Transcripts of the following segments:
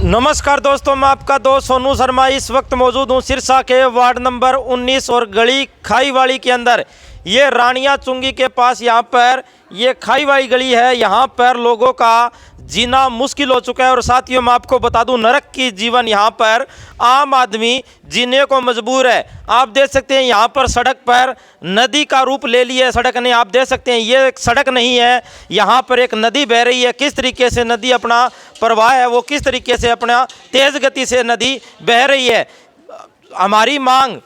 नमस्कार दोस्तों, मैं आपका दोस्त सोनू शर्मा इस वक्त मौजूद हूँ सिरसा के वार्ड नंबर 19 और गली खाईवाड़ी के अंदर। ये रानिया चुंगी के पास यहाँ पर ये खाईवाड़ी गली है। यहाँ पर लोगों का जीना मुश्किल हो चुका है और साथियों मैं आपको बता दूं, नरक की जीवन यहाँ पर आम आदमी जीने को मजबूर है। आप देख सकते हैं यहाँ पर सड़क पर नदी का रूप ले लिया है। सड़क नहीं, आप देख सकते हैं ये एक सड़क नहीं है, यहाँ पर एक नदी बह रही है। किस तरीके से नदी अपना प्रवाह है, वो किस तरीके से अपना तेज़ गति से नदी बह रही है। हमारी मांग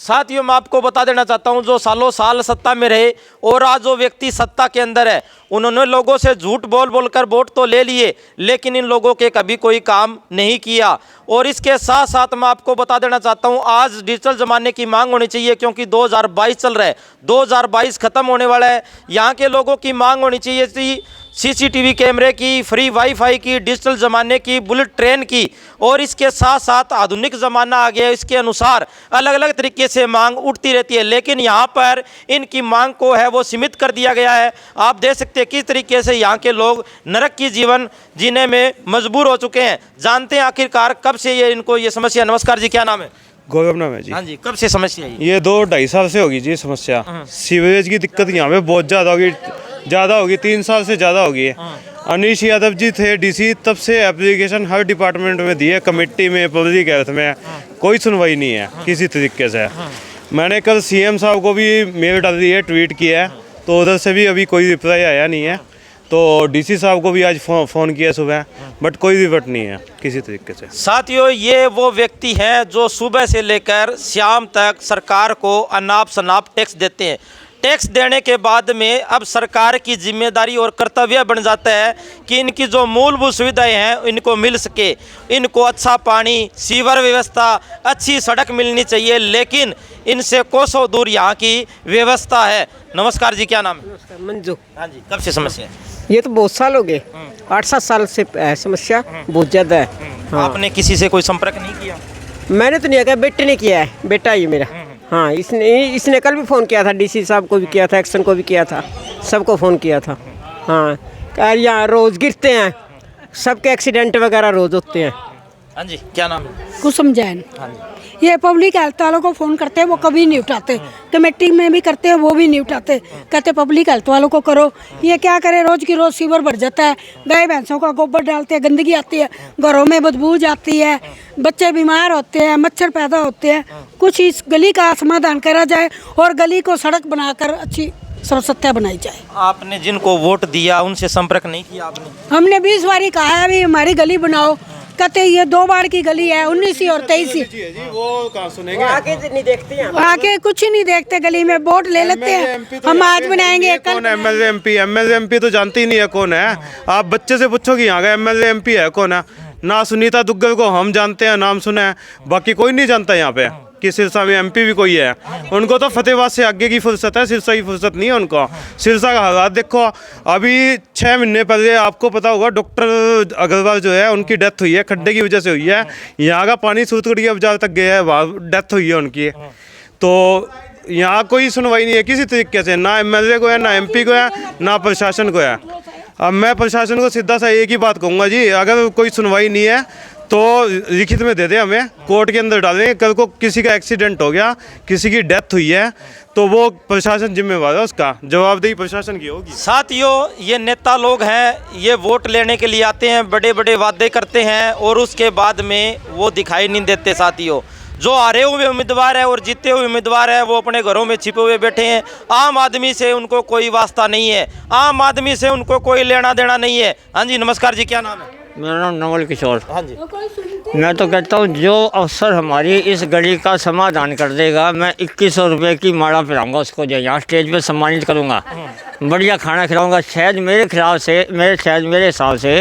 साथियों मैं आपको बता देना चाहता हूं, जो सालों साल सत्ता में रहे और आज जो व्यक्ति सत्ता के अंदर है, उन्होंने लोगों से झूठ बोल बोलकर वोट तो ले लिए, लेकिन इन लोगों के कभी कोई काम नहीं किया। और इसके साथ साथ मैं आपको बता देना चाहता हूं, आज डिजिटल ज़माने की मांग होनी चाहिए, क्योंकि 2022 चल रहा है, 2022 ख़त्म होने वाला है। यहाँ के लोगों की मांग होनी चाहिए थी सीसीटीवी कैमरे की, फ्री वाईफाई की, डिजिटल ज़माने की, बुलेट ट्रेन की, और इसके साथ साथ आधुनिक ज़माना आ गया, इसके अनुसार अलग अलग तरीके से मांग उठती रहती है। लेकिन यहाँ पर इनकी मांग को है वो सीमित कर दिया गया है। आप देख सकते हैं किस तरीके से यहाँ के लोग नरक की जीवन जीने में मजबूर हो चुके हैं। जानते हैं आखिरकार कब से ये इनको ये समस्या। नमस्कार जी, क्या नाम है? गौरव नाम है जी। हाँ जी, कब से समस्या है ये 2-2.5 साल से होगी जी समस्या। सीवरेज की दिक्कत यहाँ पे बहुत ज़्यादा होगी 3 साल से ज़्यादा होगी। अनीश यादव जी थे डीसी, तब से एप्लीकेशन हर डिपार्टमेंट में दी है, कमेटी में, पब्लिक हेल्थ में, कोई सुनवाई नहीं है किसी तरीके से। मैंने कल सीएम साहब को भी मेल डाल दी है, ट्वीट किया है, तो उधर से भी अभी कोई रिप्लाई आया नहीं है। तो डीसी साहब को भी आज फ़ोन किया सुबह, बट कोई रिवर्ट नहीं है किसी तरीके से। साथियों ये वो व्यक्ति हैं जो सुबह से लेकर शाम तक सरकार को अनाप शनाप टैक्स देते हैं। टैक्स देने के बाद में अब सरकार की जिम्मेदारी और कर्तव्य बन जाता है कि इनकी जो मूलभूत सुविधाएं हैं इनको मिल सके। इनको अच्छा पानी, सीवर व्यवस्था, अच्छी सड़क मिलनी चाहिए, लेकिन इनसे कोसों दूर यहाँ की व्यवस्था है। नमस्कार जी, क्या नाम है? मंजू। हाँ जी, कब से समस्या है? ये तो बहुत साल हो गए, 8-7 साल से समस्या बहुत ज़्यादा है। हाँ। आपने किसी से कोई संपर्क नहीं किया? मैंने तो नहीं किया, बेटे ने किया है, बेटा ही मेरा। हाँ, इसने कल भी फ़ोन किया था, डीसी साहब को भी किया था, एक्शन को भी किया था, सबको फ़ोन किया था। हाँ, यार यहाँ रोज़ गिरते हैं, सबके एक्सीडेंट वगैरह रोज़ होते हैं। हाँ जी, क्या नाम है? कुसुम जैन। हाँ जी, ये पब्लिक हेल्थ वालों को फ़ोन करते हैं, वो कभी नहीं उठाते। कमेटी में भी करते हैं, वो भी नहीं उठाते। कहते पब्लिक हेल्थ वालों को करो। ये क्या करे, रोज़ की रोज़ सीवर भर जाता है, गाय भैंसों का गोबर डालते हैं, गंदगी आती है, घरों में बदबू जाती है, बच्चे बीमार होते हैं, मच्छर पैदा होते हैं। कुछ इस गली का समाधान करा जाए और गली को सड़क बनाकर अच्छी स्वच्छता बनाई जाए। आपने जिनको वोट दिया उनसे संपर्क नहीं किया आपने? हमने 20 बारी कहा है अभी हमारी गली बनाओ, कहते ये 2 बार की गली है, 19 और 23। वो कहाँ सुनेंगे? आगे नहीं देखते हैं, आके कुछ ही नहीं देखते, गली में वोट ले लेते हैं। हम आज बनाएंगे, कौन एमएलए एमपी तो जानते ही नहीं है कौन है। आप बच्चे से पूछो कि यहाँ का एमएलए एमपी है कौन है। ना सुनीता दुग्गल को हम जानते हैं, नाम सुना है, बाकी कोई नहीं जानता यहाँ पे कि सिरसा में एमपी भी कोई है। उनको तो फतेहाबाद से आगे की फुर्सत है, सिरसा की फुर्सत नहीं है उनको। सिरसा का हालात देखो, अभी 6 महीने पहले आपको पता होगा डॉक्टर अग्रवाल जो है उनकी डेथ हुई है, खड्डे की वजह से हुई है। यहाँ का पानी सूतगढ़िया बाजार तक गया है, वहाँ डेथ हुई है उनकी। तो यहाँ कोई सुनवाई नहीं है किसी तरीके से, ना एमएलए को है, ना एमपी को है, ना प्रशासन को है। अब मैं प्रशासन को सीधा सा एक ही बात कहूँगा जी, अगर कोई सुनवाई नहीं है तो लिखित में दे दे, हमें कोर्ट के अंदर डालें। कल को किसी का एक्सीडेंट हो गया, किसी की डेथ हुई है, तो वो प्रशासन जिम्मेवार है, उसका जवाबदेही प्रशासन की होगी। साथियों ये नेता लोग हैं, ये वोट लेने के लिए आते हैं, बड़े बड़े वादे करते हैं और उसके बाद में वो दिखाई नहीं देते। साथियों जो हारे हुए उम्मीदवार है और जीते हुए उम्मीदवार है वो अपने घरों में छिपे हुए बैठे हैं। आम आदमी से उनको कोई वास्ता नहीं है, आम आदमी से उनको कोई लेना देना नहीं है। हाँ जी, नमस्कार जी, क्या नाम है? मेरा नाम नवल किशोर। हाँ जी, मैं तो कहता हूँ जो अफसर हमारी इस गली का समाधान कर देगा, मैं 2100 रुपये की माला पिलाऊंगा उसको, जो यहाँ स्टेज पे सम्मानित करूँगा, बढ़िया खाना खिलाऊंगा। शायद मेरे हिसाब से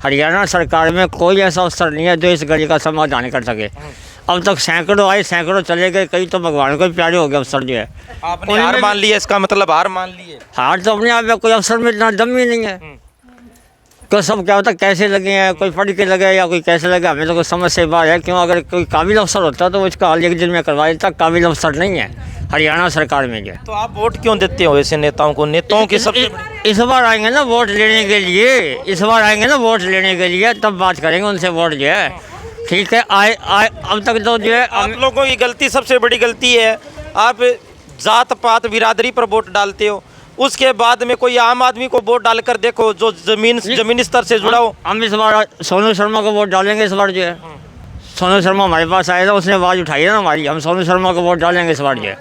हरियाणा सरकार में कोई ऐसा अफसर नहीं है जो इस गली का समाधान कर सके। अब तक सैकड़ों आए, सैकड़ों चले गए, कई तो भगवान को प्यारे हो गए अफसर जो है। आपने हार मान ली है, इसका मतलब हार मान ली है? हार तो अपने आप में, कोई अफसर में इतना दम ही नहीं है। को सब क्या होता है कैसे लगे हैं, कोई पढ़ के लगे या कोई कैसे लगे, हमें तो कुछ समझ से बाहर है। क्यों, अगर कोई काबिल अफसर होता तो उसका हल एक दिन में करवा देता। काबिल अफसर नहीं है हरियाणा सरकार में जो। तो आप वोट क्यों देते हो ऐसे नेताओं को? नेताओं की सबसे इस बार आएंगे ना वोट लेने के लिए, इस बार आएंगे ना वोट लेने के लिए, तब बात करेंगे उनसे वोट जो है। ठीक है, आए अब तक तो जो है आप लोगों की गलती, सबसे बड़ी गलती है, आप जात पात बिरादरी पर वोट डालते हो। उसके बाद में कोई आम आदमी को वोट डालकर देखो जो जमीन स्तर से जुड़ा हो। हम इस बार सोनू शर्मा को वोट डालेंगे इस बार जो है। सोनू शर्मा हमारे पास आया था, उसने आवाज़ उठाई है ना हमारी, हम सोनू शर्मा को वोट डालेंगे इस बार जो है।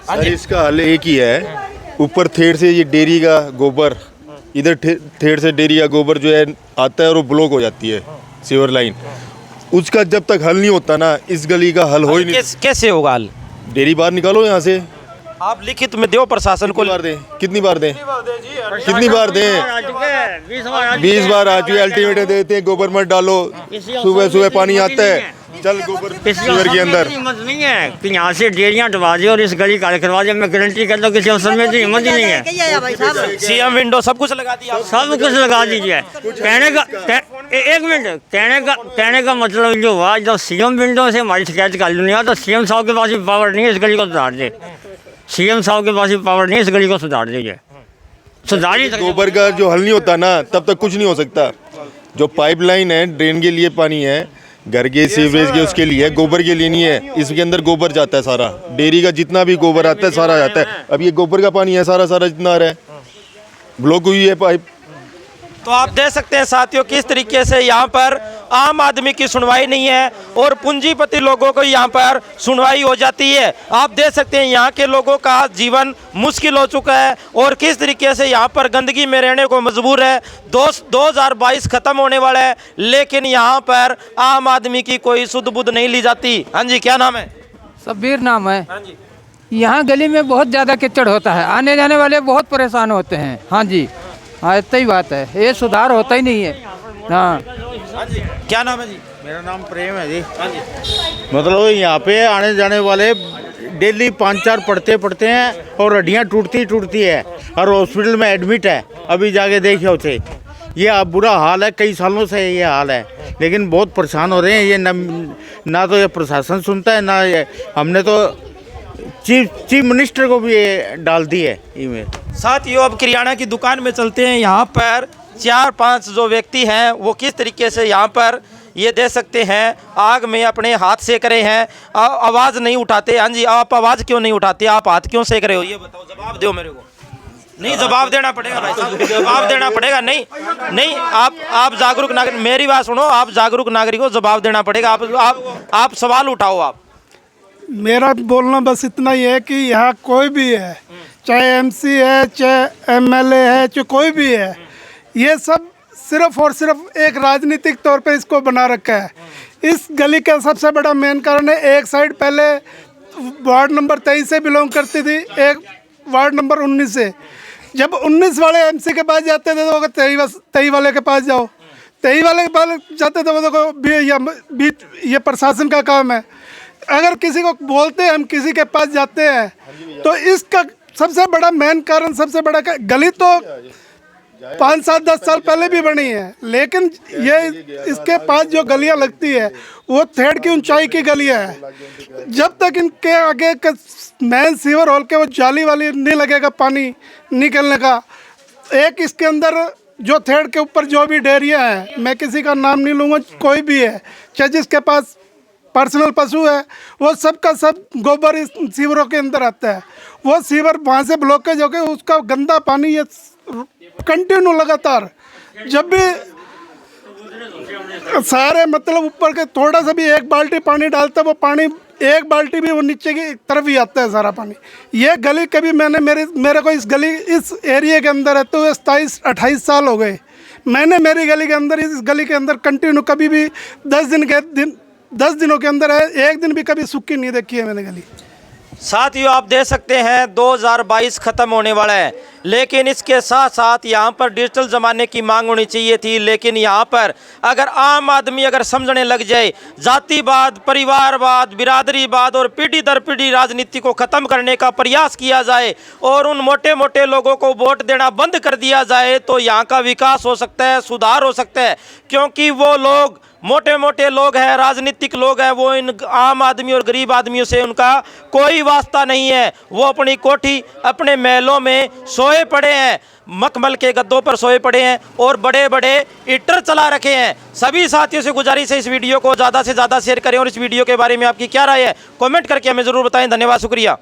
सर इसका हल एक ही है, ऊपर थेड़ से ये डेयरी का गोबर, इधर थेड़ से डेयरी का गोबर जो है आता है और वो ब्लॉक हो जाती है सीवर लाइन। उसका जब तक हल नहीं होता ना, इस गली का हल हो ही नहीं। कैसे होगा हल? डेयरी बाहर निकालो यहाँ से। आप लिखित में दो प्रशासन को। कितनी बार दें 20 बार आ चुके, अल्टीमेटम देते हैं गोबर मत डालो, सुबह सुबह पानी आता है, चल गोबर सीवर के अंदर। हिम्मत नहीं है कि यहाँ से डेरियाँ डबा दे और इस गली का करवा दे। मैं गारंटी करता हूँ किसी अफसर में तो हिम्मत ही नहीं है। सीएम विंडो सब कुछ लगा दिया, सब कुछ लगा दीजिए। एक मिनट, कहने का मतलब जो हुआ, जब सीएम विंडो से हमारी शिकायत कर नहीं तो सीएम साहब के पास भी पावर नहीं है इस गली को सुधार दे। सीएम साहब के पास भी पावर नहीं है इस गली को सुधार दीजिए। सुधारी गोबर का जो हल नहीं होता ना, तब तक कुछ नहीं हो सकता। जो पाइपलाइन है ड्रेन के लिए पानी है, घर के सीवरेज के उसके लिए, गोबर के लिए नहीं है। इसके अंदर गोबर जाता है सारा, डेयरी का जितना भी गोबर आता है सारा जाता है। अब ये गोबर का पानी है सारा जितना आ रहा है, ब्लॉक हुई है पाइप। तो आप देख सकते हैं साथियों किस तरीके से यहाँ पर आम आदमी की सुनवाई नहीं है और पूंजीपति लोगों को यहाँ पर सुनवाई हो जाती है। आप देख सकते हैं यहाँ के लोगों का जीवन मुश्किल हो चुका है और किस तरीके से यहाँ पर गंदगी में रहने को मजबूर है। 2022 खत्म होने वाला है लेकिन यहाँ पर आम आदमी की कोई सुध बुध नहीं ली जाती। हाँ जी, क्या नाम है? शब्बीर नाम है। हाँ जी, यहाँ गली में बहुत ज़्यादा कीचड़ होता है, आने जाने वाले बहुत परेशान होते हैं। हाँ जी, हाँ इतना ही बात है, ये सुधार होता ही नहीं है। हाँ जी, क्या नाम है जी? मेरा नाम प्रेम है जी। हाँ जी, मतलब यहाँ पे आने जाने वाले डेली 5-4 पढ़ते हैं और हड्डियाँ टूटती है और हॉस्पिटल में एडमिट है। अभी जाके देखिए उसे, ये अब बुरा हाल है, कई सालों से ये हाल है, लेकिन बहुत परेशान हो रहे हैं। ये ना तो ये प्रशासन सुनता है, ना ये हमने तो चीफ मिनिस्टर को भी ये डाल दी है ईमेल। साथियों अब किराना की दुकान में चलते हैं। यहाँ पर 4-5 जो व्यक्ति हैं वो किस तरीके से यहाँ पर ये दे सकते हैं आग में अपने हाथ सेक रहे हैं, आवाज़ नहीं उठाते। हाँ जी, आप आवाज़ क्यों नहीं उठाते? आप हाथ क्यों सेक रहे हो? ये बताओ, जवाब दो मेरे को। नहीं, जवाब देना पड़ेगा भाई साहब, जवाब देना पड़ेगा। नहीं, आप जागरूक नागरिक, मेरी बात सुनो, आप जागरूक नागरिक हो, जवाब देना पड़ेगा। आप सवाल उठाओ। आप मेरा बोलना बस इतना ही है कि यहाँ कोई भी है, चाहे एमसी है, चाहे एमएलए है, चाहे कोई भी है, ये सब सिर्फ और सिर्फ एक राजनीतिक तौर पे इसको बना रखा है। इस गली का सबसे बड़ा मेन कारण है, एक साइड पहले वार्ड नंबर 23 से बिलोंग करती थी, एक वार्ड नंबर 19 से। जब 19 वाले एमसी के पास जाते थे तो 23 वाले के पास जाओ, 23 वाले के पास जाते थे वो देखो ये प्रशासन का काम है। अगर किसी को बोलते हैं हम किसी के पास जाते हैं तो इसका सबसे बड़ा मेन कारण, सबसे बड़ा गली तो 5-7-10 साल पहले भी बनी है, लेकिन ये इसके पास जो गलियां लगती है वो थेड़ की ऊंचाई की गलियां है। जब तक इनके आगे मेन सीवर होल के वो जाली वाली नहीं लगेगा पानी निकलने का, एक इसके अंदर जो थेड़ के ऊपर जो भी डेयरियाँ हैं, मैं किसी का नाम नहीं लूँगा, कोई भी है, चाहे जिसके पास पर्सनल पशु है, वो सब का सब गोबर इस सीवरों के अंदर आता है। वो सीवर वहाँ से ब्लॉकेज हो गए, उसका गंदा पानी ये कंटिन्यू लगातार, जब भी सारे मतलब ऊपर के थोड़ा सा भी एक बाल्टी पानी डालता है, वो पानी एक बाल्टी भी वो नीचे की तरफ ही आता है सारा पानी। ये गली कभी मेरे को इस एरिया के अंदर है तो 27-28 साल हो गए। मैंने मेरी गली के अंदर, इस गली के अंदर कंटिन्यू कभी भी 10 दिनों के अंदर है, एक दिन भी कभी सूखी नहीं देखी है मैंने गली। साथियों आप देख सकते हैं 2022 ख़त्म होने वाला है, लेकिन इसके साथ साथ यहाँ पर डिजिटल ज़माने की मांग होनी चाहिए थी। लेकिन यहाँ पर अगर आम आदमी अगर समझने लग जाए जातिवाद, परिवारवाद, बिरादरीवाद और पीढ़ी दर पीढ़ी राजनीति को ख़त्म करने का प्रयास किया जाए और उन मोटे मोटे लोगों को वोट देना बंद कर दिया जाए तो यहाँ का विकास हो सकता है, सुधार हो सकता है। क्योंकि वो लोग मोटे मोटे लोग हैं, राजनीतिक लोग हैं, वो इन आम आदमी और गरीब आदमियों से उनका कोई वास्ता नहीं है। वो अपनी कोठी अपने महलों में सोए पड़े हैं, मखमल के गद्दों पर सोए पड़े हैं और बड़े बड़े हीटर चला रखे हैं। सभी साथियों से गुजारिश है इस वीडियो को ज़्यादा से ज़्यादा शेयर करें और इस वीडियो के बारे में आपकी क्या राय है कमेंट करके हमें ज़रूर बताएं। धन्यवाद, शुक्रिया।